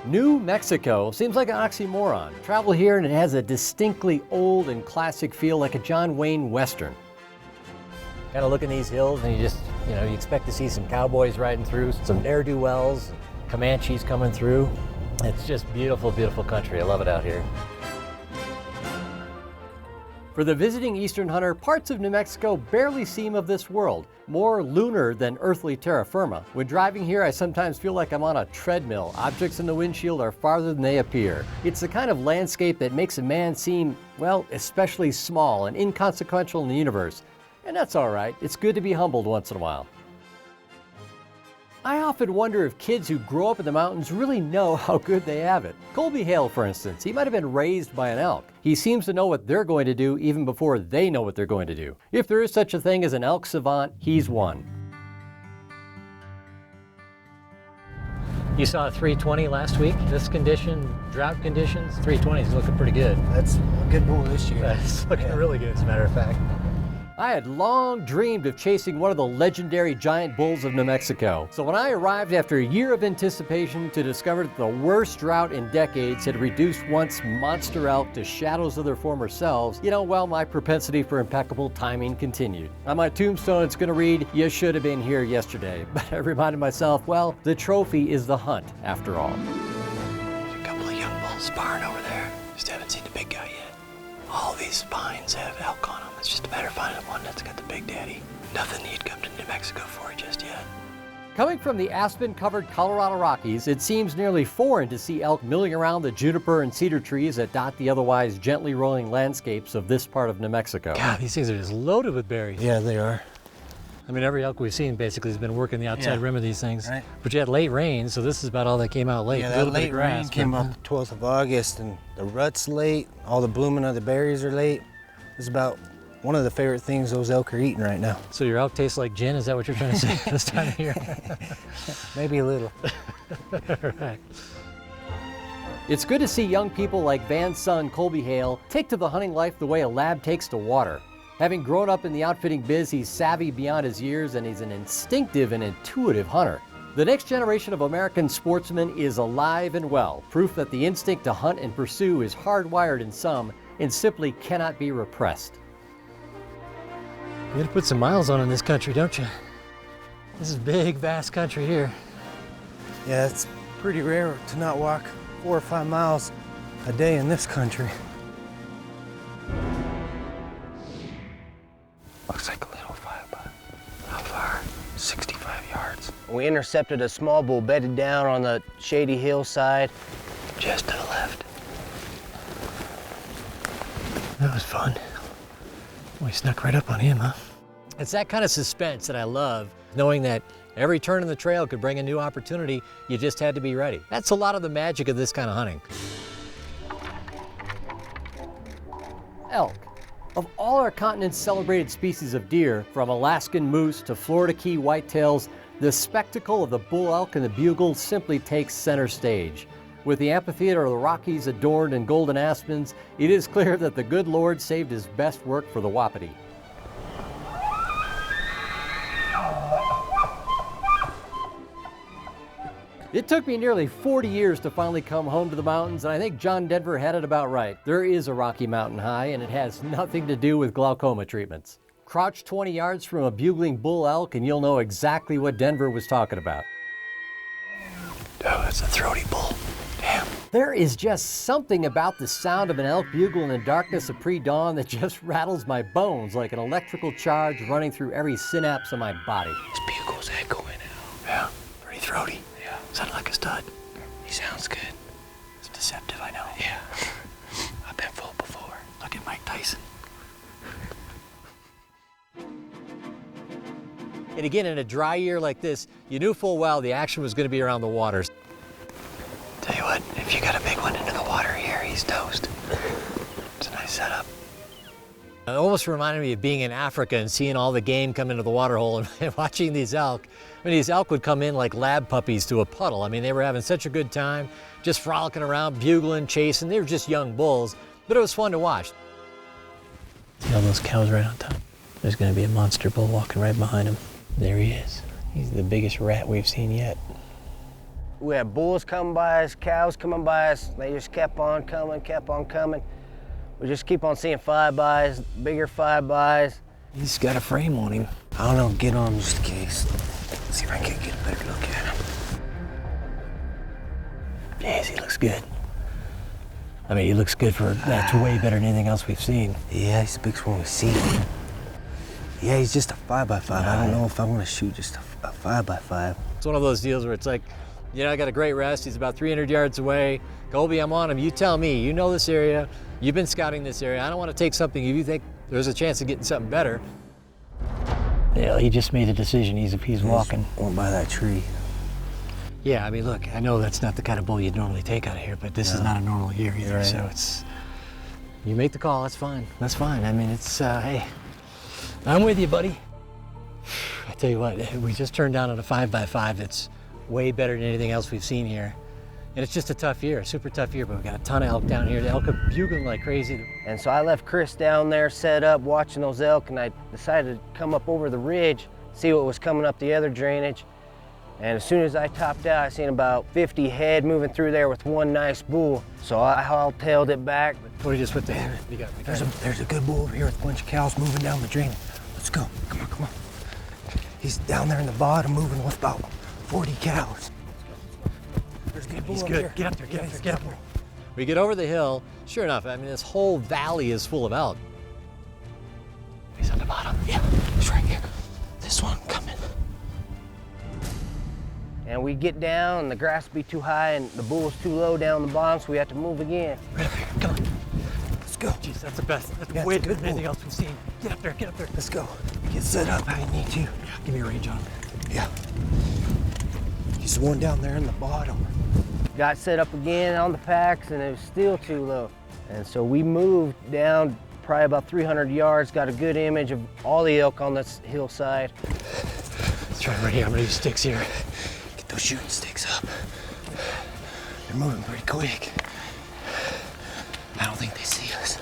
New Mexico seems like an oxymoron. Travel here and it has a distinctly old and classic feel, like a John Wayne Western. Kind of look in these hills and you expect to see some cowboys riding through, some ne'er-do-wells, Comanches coming through. It's just beautiful, beautiful country. I love it out here. For the visiting Eastern hunter, parts of New Mexico barely seem of this world, more lunar than earthly terra firma. When driving here, I sometimes feel like I'm on a treadmill. Objects in the windshield are farther than they appear. It's the kind of landscape that makes a man seem, well, especially small and inconsequential in the universe. And that's all right. It's good to be humbled once in a while. I often wonder if kids who grow up in the mountains really know how good they have it. Colby Hale, for instance, he might have been raised by an elk. He seems to know what they're going to do even before they know what they're going to do. If there is such a thing as an elk savant, he's one. You saw a 320 last week. This condition, drought conditions, 320 is looking pretty good. That's a good bull this year. It's looking really good, as a matter of fact. I had long dreamed of chasing one of the legendary giant bulls of New Mexico. So when I arrived after a year of anticipation to discover that the worst drought in decades had reduced once monster elk to shadows of their former selves, well, my propensity for impeccable timing continued. On my tombstone, it's going to read, "You should have been here yesterday." But I reminded myself, well, the trophy is the hunt, after all. There's a couple of young bulls sparring over there. Just haven't seen the big guy yet. All these pines have elk on them. It's just a matter of finding one that's got the big daddy. Nothing you'd come to New Mexico for just yet. Coming from the aspen-covered Colorado Rockies, it seems nearly foreign to see elk milling around the juniper and cedar trees that dot the otherwise gently rolling landscapes of this part of New Mexico. God, these things are just loaded with berries. Yeah, they are. I mean, every elk we've seen basically has been working the outside rim of these things. Right. But you had late rain, so this is about all that came out late. Yeah, A that little bit late of grass, rain came up the 12th of August, and the rut's late. All the blooming of the berries are late. It's about one of the favorite things those elk are eating right now. So your elk tastes like gin? Is that what you're trying to say this time of year? Maybe a little. Right. It's good to see young people like Van's son, Colby Hale, take to the hunting life the way a lad takes to water. Having grown up in the outfitting biz, he's savvy beyond his years, and he's an instinctive and intuitive hunter. The next generation of American sportsmen is alive and well, proof that the instinct to hunt and pursue is hardwired in some and simply cannot be repressed. You gotta put some miles on in this country, don't you? This is big, vast country here. Yeah, it's pretty rare to not walk 4 or 5 miles a day in this country. Looks like a little five, but how far? 65 yards. We intercepted a small bull bedded down on the shady hillside. Just to the left. That was fun. We snuck right up on him, huh? It's that kind of suspense that I love, knowing that every turn in the trail could bring a new opportunity. You just had to be ready. That's a lot of the magic of this kind of hunting. Elk. Of all our continent's celebrated species of deer, from Alaskan moose to Florida key whitetails, the spectacle of the bull elk and the bugle simply takes center stage. With the amphitheater of the Rockies adorned in golden aspens, it is clear that the good Lord saved his best work for the wapiti. It took me nearly 40 years to finally come home to the mountains, and I think John Denver had it about right. There is a Rocky Mountain High, and it has nothing to do with glaucoma treatments. Crouch 20 yards from a bugling bull elk, and you'll know exactly what Denver was talking about. Oh, that's a throaty bull. Damn. There is just something about the sound of an elk bugle in the darkness of pre-dawn that just rattles my bones like an electrical charge running through every synapse of my body. His bugle's echoing out. Yeah, pretty throaty. Yeah. Sounded like a stud. He sounds good. It's deceptive, I know. Yeah. I've been fooled before. Look at Mike Tyson. And again, in a dry year like this, you knew full well the action was going to be around the waters. Tell you what, if you got a big one into the water here, he's toast. It's a nice setup. It almost reminded me of being in Africa and seeing all the game come into the water hole and watching these elk. I mean, these elk would come in like lab puppies to a puddle. I mean, they were having such a good time, just frolicking around, bugling, chasing. They were just young bulls, but it was fun to watch. See all those cows right on top? There's gonna be a monster bull walking right behind him. There he is. He's the biggest rat we've seen yet. We had bulls coming by us, cows coming by us. They just kept on coming, kept on coming. We just keep on seeing 5-bys, bigger 5-bys. He's got a frame on him. I don't know, get on just in case. Let's see if I can get a better look at him. Jeez, he looks good. I mean, he looks good for, that's way better than anything else we've seen. Yeah, he's the biggest one we've seen. Yeah, he's just a 5x5. I don't know if I want to shoot just a 5x5. It's one of those deals where it's like, you know, I got a great rest. He's about 300 yards away. Colby, I'm on him. You tell me. You know this area. You've been scouting this area. I don't want to take something if you think there's a chance of getting something better. Yeah, he just made a decision. He's walking. Went by that tree. Yeah, I mean, look, I know that's not the kind of bull you'd normally take out of here, but this is not a normal year either, Right. so it's, you make the call, that's fine. That's fine. I mean, it's, hey, I'm with you, buddy. I tell you what, we just turned down on a 5x5 that's way better than anything else we've seen here. And it's just a tough year, a super tough year, but we've got a ton of elk down here. The elk are bugling like crazy. And so I left Chris down there set up watching those elk, and I decided to come up over the ridge, see what was coming up the other drainage. And as soon as I topped out, I seen about 50 head moving through there with one nice bull. So I haul-tailed it back. What do you just put there? There's a good bull over here with a bunch of cows moving down the drain. Let's go. Come on, come on. He's down there in the bottom moving with about 40 cows. There's a good bull He's over good. here. Get up there, get up there, get up there. We get over the hill. Sure enough, I mean, this whole valley is full of elk. He's on the bottom. Yeah, he's right here. This one coming. And we get down, and the grass be too high, and the bull's too low down the bottom, so we have to move again. Right up here, come on. Let's go. Jeez, that's the best. That's Yeah, way it's a better good than anything bull. else we've seen. Get up there, get up there. Let's go. Get set up how you need to. Yeah, give me a range on him. Yeah. He's the one down there in the bottom. Got set up again on the packs, and it was still too low. And so we moved down probably about 300 yards, got a good image of all the elk on this hillside. Let's try him right here. I'm gonna use sticks here. Get those shooting sticks up. They're moving pretty quick. I don't think they see us.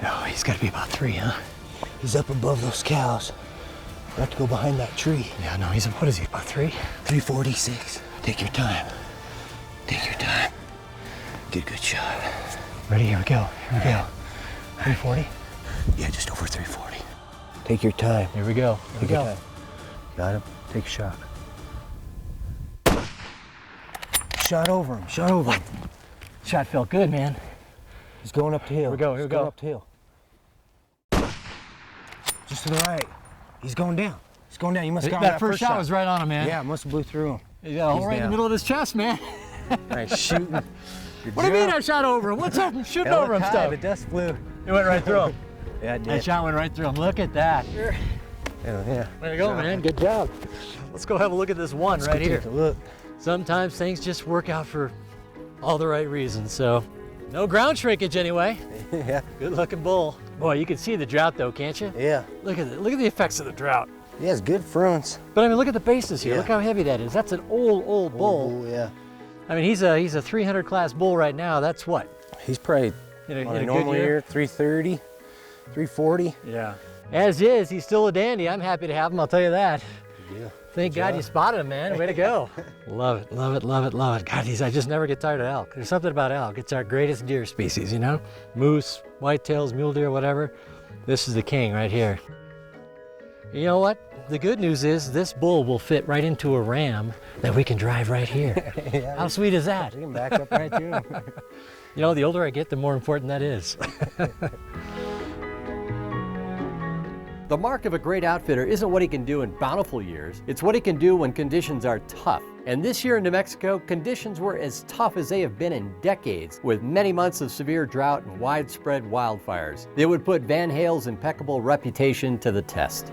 No, he's gotta be about 3, huh? He's up above those cows. We have to go behind that tree. Yeah, no, he's, what is he, about 3? 346. Take your time. Take your time. Get a good shot. Ready, here we go, here we go. 340? Yeah, just over 340. Take your time. Here we go, here we Take your go. time. Got him. Take a shot. Shot over him. Shot over him. Shot felt good, man. He's going up the hill. Here we go, here we He's going go. up the hill. Just to the right. He's going down. He's going down. You must have got That first shot was right on him, man. Yeah, must have blew through him. Yeah, He's right in the down. middle of his chest, man. Right, shooting. What do you mean I shot over him? What's up? I'm shooting over him stuff. The dust flew. It went right through him. Yeah, it That did. shot went right through him. Look at that. Yeah. Way to go, man. Good job. Let's go have a look at this one right here. Take a look. Sometimes things just work out for all the right reasons, so no ground shrinkage anyway. Yeah. Good looking bull. Boy, you can see the drought though, can't you? Yeah. Look at it. Look at the effects of the drought. He has good fronts. But I mean, look at the bases here. Yeah. Look how heavy that is. That's an old bull. Oh, yeah. I mean, he's a 300 class bull right now. That's what? He's probably In a on a good normal year? year, 330, 340. Yeah. As is, he's still a dandy. I'm happy to have him, I'll tell you that. Yeah. Thank God you spotted him, man. Way to go. Love it, love it, love it, love it. God, I just never get tired of elk. There's something about elk. It's our greatest deer species, you know? Moose, whitetails, mule deer, whatever. This is the king right here. You know what? The good news is this bull will fit right into a Ram that we can drive right here. Yeah, How sweet is that? we can back up right to him. You know, the older I get, the more important that is. The mark of a great outfitter isn't what he can do in bountiful years, it's what he can do when conditions are tough. And this year in New Mexico, conditions were as tough as they have been in decades, with many months of severe drought and widespread wildfires. They would put Van Hale's impeccable reputation to the test.